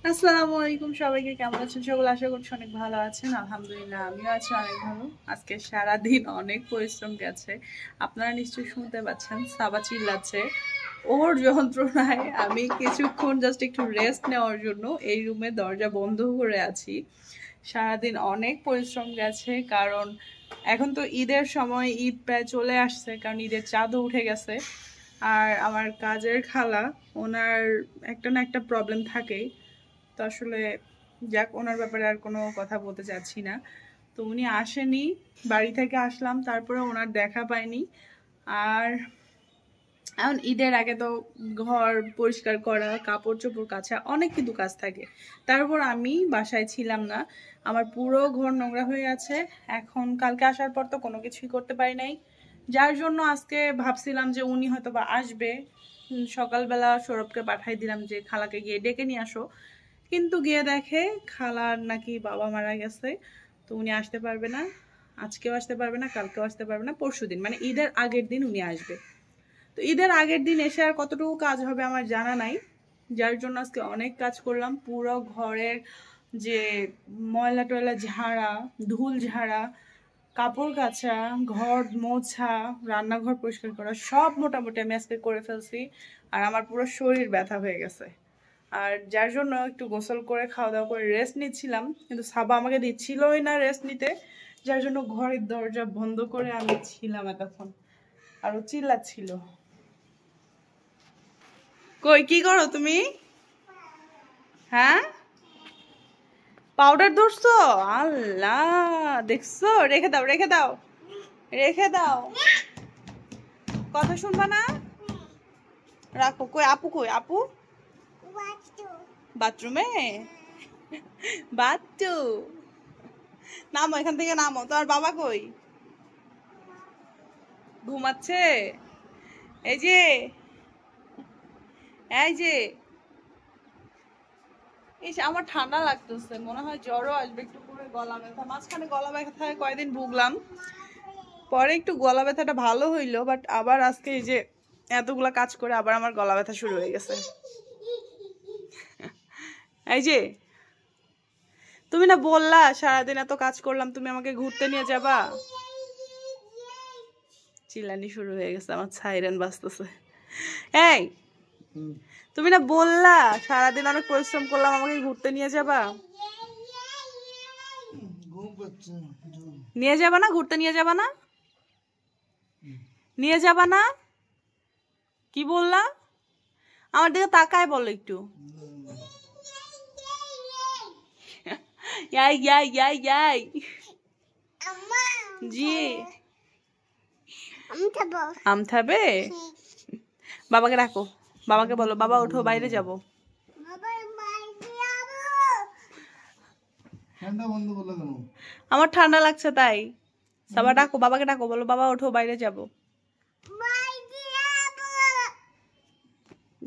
আসসালামু আলাইকুম সবাইকে, কেমন আছেন সকলে? আশা করছি অনেক ভালো আছেন। আলহামদুলিল্লাহ আমিও আছি অনেক ভালো। আজকে সারাদিন অনেক পরিশ্রম গেছে। আপনারা নিশ্চয়ই শুনতে পাচ্ছেন সাবা চিল্লাচ্ছে। ওর যন্ত্রণায় আমি কিছুক্ষণ জাস্ট একটু রেস্ট নেওয়ার জন্য এই রুমে দরজা বন্ধ করে আছি। সারাদিন অনেক পরিশ্রম গেছে, কারণ এখন তো ঈদের সময়, ঈদ প্রায় চলে আসছে, কারণ ঈদের চাঁদও উঠে গেছে। আর আমার কাজের খালা, ওনার একটা না একটা প্রবলেম থাকেই। তো আসলে যাক, ওনার ব্যাপারে আর কোনো কথা বলতে চাচ্ছি না। তো উনি আসেনি, বাড়ি থেকে আসলাম, তারপরে ওনার দেখা পাইনি। আর এখন ঈদের আগে তো ঘর পরিষ্কার করা, কাপড় চোপড় কাচা, অনেক কিন্তু কাজ থাকে। তারপর আমি বাসায় ছিলাম না, আমার পুরো ঘর নোংরা হয়ে আছে। এখন কালকে আসার পর তো কোনো কিছুই করতে পারি নাই, যার জন্য আজকে ভাবছিলাম যে উনি হয়তো বা আসবে। সকালবেলা সৌরভকে পাঠাই দিলাম যে খালাকে গিয়ে ডেকে নিয়ে আসো, কিন্তু গিয়ে দেখে খালার নাকি বাবা মারা গেছে। তো উনি আসতে পারবে না, আজকেও আসতে পারবে না, কালকেও আসতে পারবে না, পরশুদিন মানে ঈদের আগের দিন উনি আসবে। তো ঈদের আগের দিন এসে আর কতটুকু কাজ হবে আমার জানা নাই, যার জন্য আজকে অনেক কাজ করলাম। পুরো ঘরের যে ময়লা টয়লা ঝাড়া, ধুল ঝাড়া, কাপড় কাচা, ঘর মোছা, রান্নাঘর পরিষ্কার করা, সব মোটামুটি আমি আজকে করে ফেলছি। আর আমার পুরো শরীর ব্যথা হয়ে গেছে। আর যার জন্য একটু গোসল করে খাওয়া দাওয়া করে রেস্ট নিচ্ছিলাম, কিন্তু সাবা আমাকে দিচ্ছিলই না রেস্ট নিতে, যার জন্য ঘরের দরজা বন্ধ করে আমি ছিলাম এতক্ষণ। আরো চিল্লাচ্ছিল। কই কি করো তুমি? হ্যাঁ, পাউডার ধরছো? আল্লাহ, দেখছো? রেখে দাও, রেখে দাও, রেখে দাও। কথা শুনবা না? রাখো। কই আপু? কই আপু? বাথরুমে? বাচ্চু, নামো এখান থেকে, নামো। তোমার বাবা কই? ঘুমাচ্ছে? এই যে, এই যে, আমার ঠান্ডা লাগতেছে, মনে হয় জ্বরও আসবে একটু করে। গলা ব্যথা, মাঝখানে গলা ব্যথায় কয়দিন ভুগলাম, পরে একটু গলা ব্যথাটা ভালো হইলো, বাট আবার আজকে এই যে এতগুলা কাজ করে আবার আমার গলা ব্যথা শুরু হয়ে গেছে। এই যে, তুমি না বললা সারাদিন এত কাজ করলাম, তুমি আমাকে ঘুরতে নিয়ে যাবা? চিল্লানি শুরু হয়ে গেছে, আমার সাইরেন বাজতেছে। এই, তুমি না বললা সারাদিন অনেক পরিশ্রম করলাম, আমাকে ঘুরতে নিয়ে যাবা? নিয়ে যাবা না? ঘুরতে নিয়ে যাবা না? নিয়ে যাবা না? কি বললা? আমার দিকে তাকায় বলো একটু। ইয়াই ইয়াই ইয়াই ইয়াই। জি, আম খাবে? বাবাকে ডাকো, বাবাকে বলো, বাবা ওঠো, বাইরে যাবো। আমার ঠান্ডা লাগছে তাই। সবাই ডাকো, বাবাকে ডাকো, বলো বাবা ওঠো, বাইরে যাবো।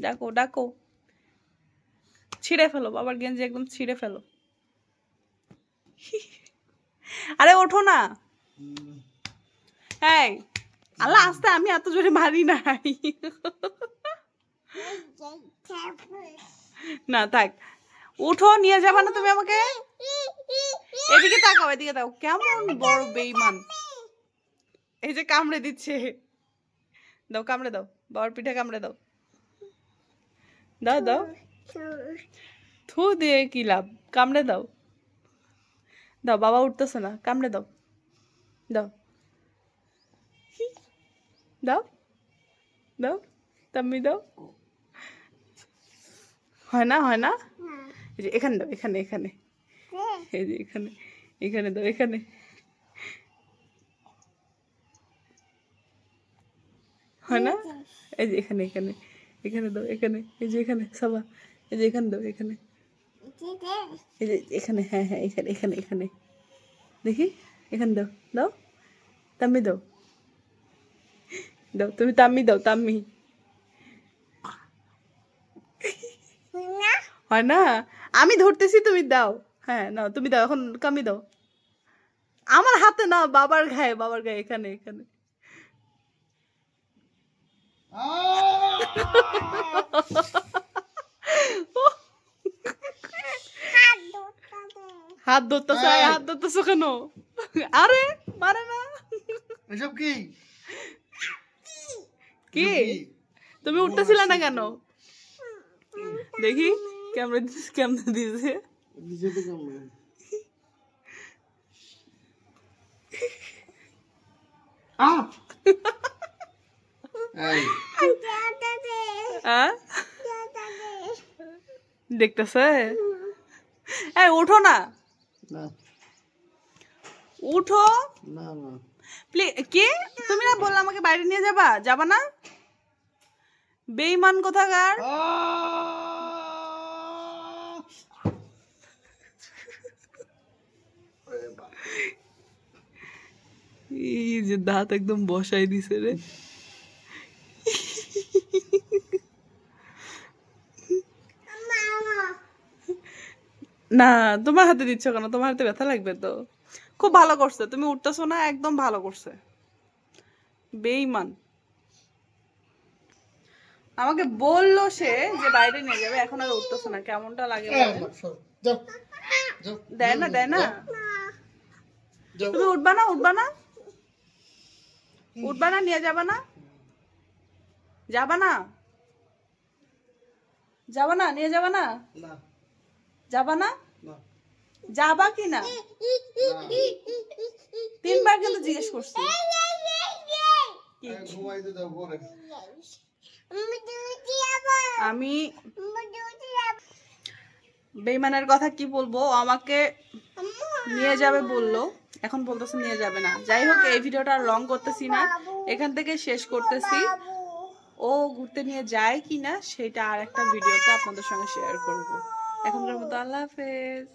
ডাকো ডাকো, ছিঁড়ে ফেলো বাবার গেঞ্জি, একদম ছিঁড়ে ফেলো। আরে ওঠো না। এই আল্লাহ, আস্তে, আমি এত জোরে মারি নাই। না থাক, উঠো, নিয়ে যাবা না তুমি আমাকে? এদিকে তাকাও, এদিকে তাকাও, কেমন বড় বেইমান। এই যে কামড়ে দিচ্ছে, দাও কামড়ে দাও, বাবার পিঠে কামড়ে দাও, দাও দাও। থু দিয়ে কি লাভ, কামড়ে দাও, দাও। বাবা উঠতেছে না, কামড়ে দাও, দাও দাও দাও, তাম্মি দাও। হয় না, হয় না। এই যে এখানে দাও, এখানে এখানে, এই যে এখানে, এখানে দাও, এখানে। হয় না, এই যে এখানে এখানে, এখানে দাও, এখানে, এই যে এখানে সাবা, এই যে এখানে দাও, এখানে, এই যে এখানে, হ্যাঁ হ্যাঁ এখানে এখানে এখানে, দেখি, এখানে দাও, দাও তাম্মি দাও, দাও তুমি তাম্মি দাও, তাম্মি। হয় না, আমি ধরতেছি, তুমি দাও। হ্যাঁ নাও, তুমি দাও, এখন কামি দাও। আমার হাতে না, বাবার গায়ে, বাবার গায়ে, এখানে এখানে। হাত ধরতেছ, হাত ধরতেছ কেন? আরে মারে না। এসব কি কি তুমি উঠতেছিল না কেন? দেখি ক্যামেরা দিয়েছে। দেখতেছে। এই উঠো না, উঠো প্লিজ। কে তুমি না বললে আমাকে বাইরে নিয়ে যাবা, যাবা না? বেঈমান কোথাকার। এই যে দাঁত একদম বসাই দিছে রে। না তোমার হাতে দিচ্ছ কেন? তোমার হাতে ব্যথা লাগবে তো। খুব ভালো করছে, তুমি উঠতেছো না, একদম ভালো করছে। বেঈমান। আমাকে বললো সে যে বাইরে নিয়ে যাবে, এখন আর উঠতেছে না, কেমনটা লাগে? দেয় না, দেয় না। তুমি উঠবা না, উঠবা না, উঠবা না, নিয়ে যাবা না, যাবা না, যাবা না, নিয়ে যাবা না, যাবা না, যাবা কি না? 3 বার কিন্তু জিজ্ঞেস করছি। আমি বেঈমানের কথা কি বলবো, আমাকে নিয়ে যাবে বললো, এখন বলতেছে নিয়ে যাবে না। যাই হোক, এই ভিডিওটা আর লং করতেছি না, এখান থেকে শেষ করতেছি। ও ঘুরতে নিয়ে যায় কিনা সেটা আর একটা ভিডিওতে আপনাদের সঙ্গে শেয়ার করব। এখনকার মতো আল্লাহ হাফেজ।